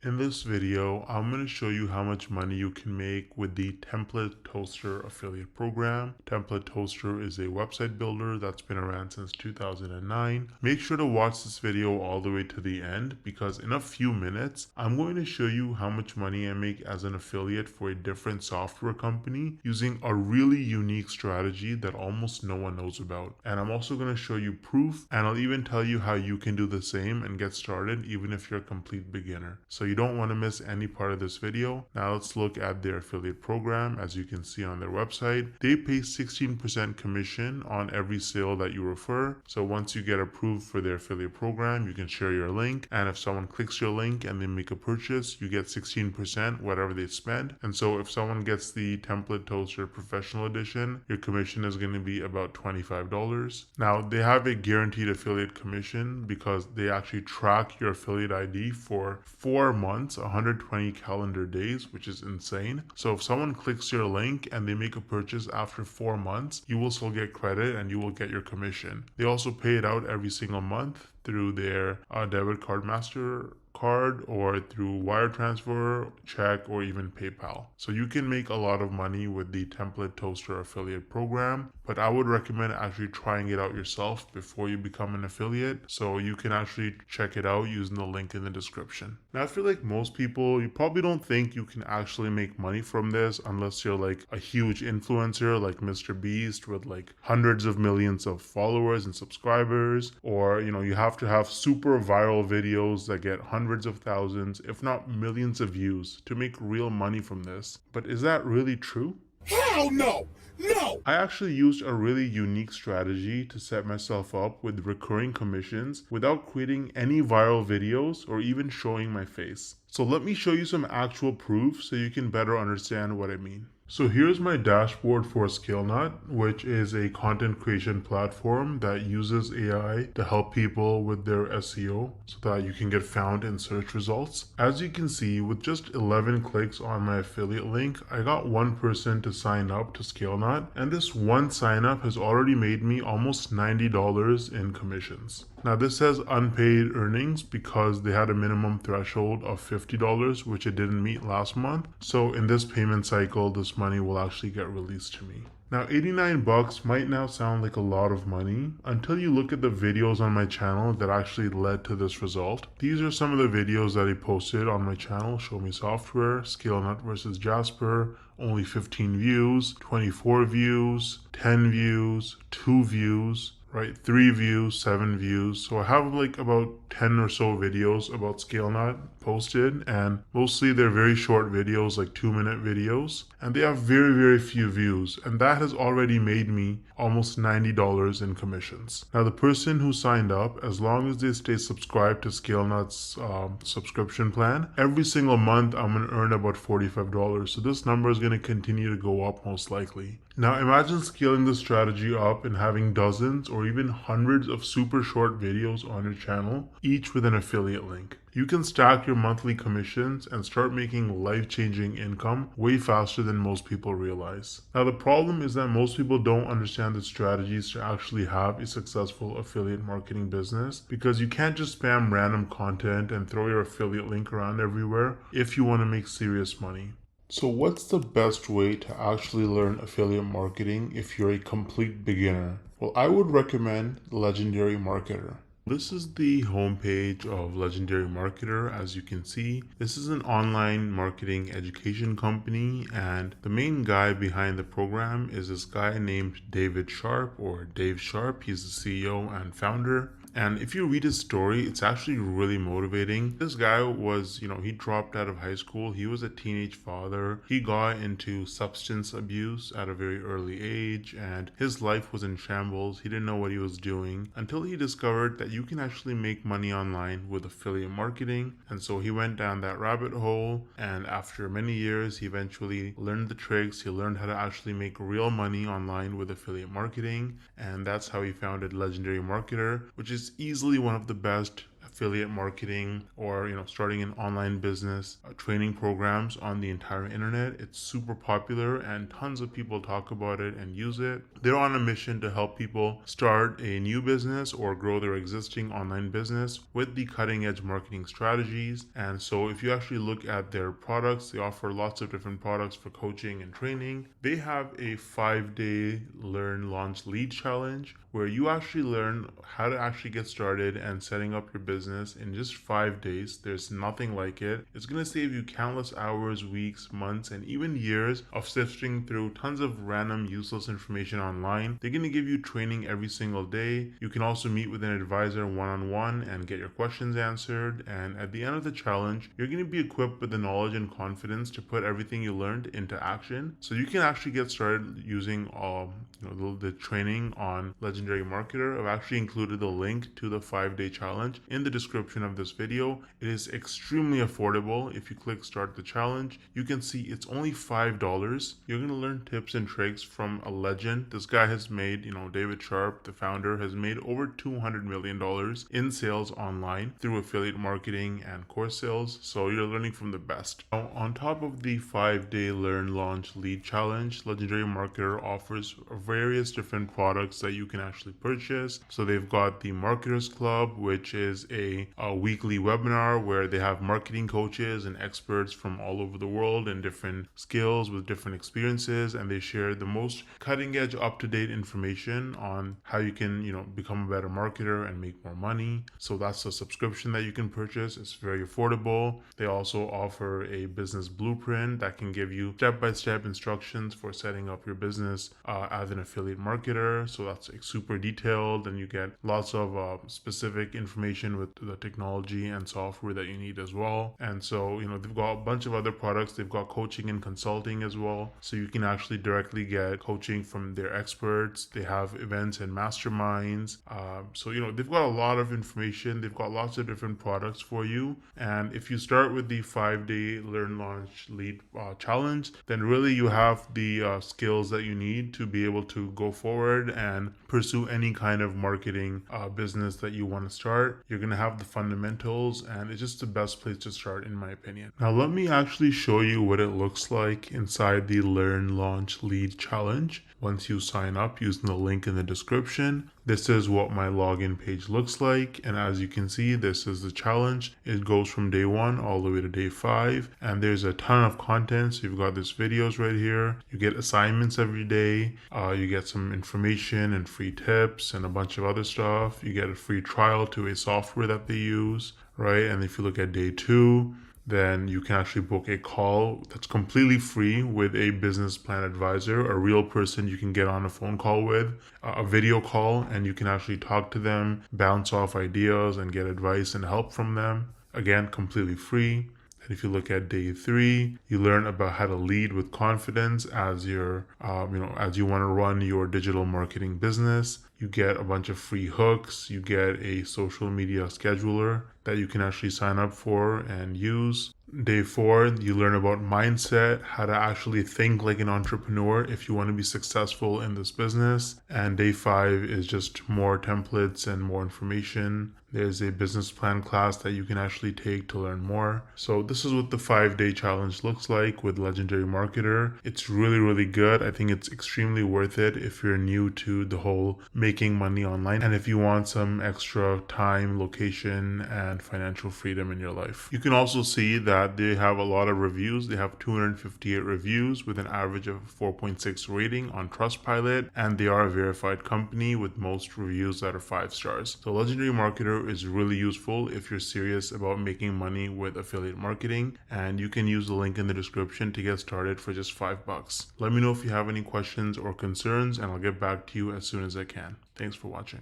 In this video, I'm going to show you how much money you can make with the TemplateToaster affiliate program. TemplateToaster is a website builder that's been around since 2009. Make sure to watch this video all the way to the end because in a few minutes, I'm going to show you how much money I make as an affiliate for a different software company using a really unique strategy that almost no one knows about. And I'm also going to show you proof, and I'll even tell you how you can do the same and get started even if you're a complete beginner. So you don't want to miss any part of this video. Now let's look at their affiliate program. As you can see on their website, they pay 16% commission on every sale that you refer. So once you get approved for their affiliate program, you can share your link, and if someone clicks your link and they make a purchase, you get 16% whatever they spend. And so if someone gets the TemplateToaster Professional Edition, your commission is going to be about $25. Now they have a guaranteed affiliate commission because they actually track your affiliate ID for 4 months, 120 calendar days, which is insane. So if someone clicks your link and they make a purchase after 4 months, you will still get credit and you will get your commission. They also pay it out every single month through their debit card, master card, or through wire transfer, check, or even PayPal. So you can make a lot of money with the TemplateToaster affiliate program, but I would recommend actually trying it out yourself before you become an affiliate. So you can actually check it out using the link in the description. Now I feel like most people, you probably don't think you can actually make money from this unless you're like a huge influencer like Mr. Beast with like hundreds of millions of followers and subscribers, or you have to have super viral videos that get hundreds of thousands, if not millions of views to make real money from this. But is that really true? Hell no! No! I actually used a really unique strategy to set myself up with recurring commissions without creating any viral videos or even showing my face. So let me show you some actual proof so you can better understand what I mean. So here's my dashboard for ScaleNut, which is a content creation platform that uses AI to help people with their SEO so that you can get found in search results. As you can see, with just 11 clicks on my affiliate link, I got one person to sign up to ScaleNut, and this one sign up has already made me almost $90 in commissions. Now this says unpaid earnings because they had a minimum threshold of $50, which it didn't meet last month. So in this payment cycle, this money will actually get released to me. Now 89 bucks might now sound like a lot of money until you look at the videos on my channel that actually led to this result. These are some of the videos that I posted on my channel: Show Me Software, ScaleNut versus Jasper, only 15 views, 24 views, 10 views, 2 views, right? 3 views, 7 views. So I have like about 10 or so videos about ScaleNut posted, and mostly they're very short videos, like 2-minute videos, and they have very few views, and that has already made me almost $90 in commissions. Now the person who signed up, as long as they stay subscribed to ScaleNut's subscription plan, every single month I'm going to earn about $45. So this number is going to continue to go up most likely. Now imagine scaling this strategy up and having dozens or even hundreds of super short videos on your channel, each with an affiliate link. You can stack your monthly commissions and start making life-changing income way faster than most people realize. Now the problem is that most people don't understand the strategies to actually have a successful affiliate marketing business, because you can't just spam random content and throw your affiliate link around everywhere if you want to make serious money. So what's the best way to actually learn affiliate marketing if you're a complete beginner? Well, I would recommend Legendary Marketer. This is the homepage of Legendary Marketer. As you can see, this is an online marketing education company, and the main guy behind the program is this guy named David Sharp, or Dave Sharp. He's the CEO and founder. And if you read his story, it's actually really motivating. This guy was, he dropped out of high school. He was a teenage father. He got into substance abuse at a very early age, and his life was in shambles. He didn't know what he was doing until he discovered that you can actually make money online with affiliate marketing. And so he went down that rabbit hole, and after many years, he eventually learned the tricks. He learned how to actually make real money online with affiliate marketing, and that's how he founded Legendary Marketer, which is easily one of the best affiliate marketing or starting an online business training programs on the entire internet. It's super popular and tons of people talk about it and use it. They're on a mission to help people start a new business or grow their existing online business with the cutting edge marketing strategies. And so if you actually look at their products, they offer lots of different products for coaching and training. They have a 5-day learn, launch, lead challenge where you actually learn how to actually get started and setting up your business in just 5 days. There's nothing like it. It's going to save you countless hours, weeks, months, and even years of sifting through tons of random useless information online. They're going to give you training every single day. You can also meet with an advisor one-on-one and get your questions answered. And at the end of the challenge, you're going to be equipped with the knowledge and confidence to put everything you learned into action. So you can actually get started using the training on Legendary Marketer. I've actually included the link to the 5-day challenge in the description of this video. It is extremely affordable. If you click start the challenge, you can see it's only $5. You're going to learn tips and tricks from a legend. This guy has made, David Sharp, the founder, has made over $200 million in sales online through affiliate marketing and course sales. So you're learning from the best. Now, on top of the 5-day learn, launch, lead challenge, Legendary Marketer offers various different products that you can actually purchase. So they've got the Marketers Club, which is a weekly webinar where they have marketing coaches and experts from all over the world and different skills with different experiences, and they share the most cutting edge, up-to-date information on how you can become a better marketer and make more money. So that's a subscription that you can purchase. It's very affordable. They also offer a business blueprint that can give you step-by-step instructions for setting up your business as an affiliate marketer. So that's super detailed, and you get lots of specific information with the technology and software that you need as well. And so they've got a bunch of other products. They've got coaching and consulting as well, so you can actually directly get coaching from their experts. They have events and masterminds. So they've got a lot of information. They've got lots of different products for you. And if you start with the 5-day learn, launch, lead challenge, then really you have the skills that you need to be able to go forward and pursue any kind of marketing business that you want to start. You're going to have the fundamentals, and it's just the best place to start, in my opinion. Now, let me actually show you what it looks like inside the Learn, Launch, Lead challenge. Once you sign up using the link in the description, this is what my login page looks like. And as you can see, this is the challenge. It goes from day 1 all the way to day 5. And there's a ton of content. So you've got these videos right here. You get assignments every day. You get some information and free tips and a bunch of other stuff. You get a free trial to a software that they use, right? And if you look at day 2, then you can actually book a call that's completely free with a business plan advisor, a real person you can get on a phone call with, a video call, and you can actually talk to them, bounce off ideas, and get advice and help from them. Again, completely free. And if you look at day 3, you learn about how to lead with confidence as you're, as you want to run your digital marketing business. You get a bunch of free hooks. You get a social media scheduler that you can actually sign up for and use. Day 4, you learn about mindset, how to actually think like an entrepreneur if you want to be successful in this business. And day 5 is just more templates and more information. There's a business plan class that you can actually take to learn more. So this is what the 5-day challenge looks like with Legendary Marketer. It's really, really good. I think it's extremely worth it if you're new to the whole making money online, and if you want some extra time, location, and financial freedom in your life. You can also see that they have a lot of reviews. They have 258 reviews with an average of 4.6 rating on Trustpilot, and they are a verified company with most reviews that are 5 stars. So Legendary Marketer is really useful if you're serious about making money with affiliate marketing, and you can use the link in the description to get started for just $5. Let me know if you have any questions or concerns, and I'll get back to you as soon as I can. Thanks for watching.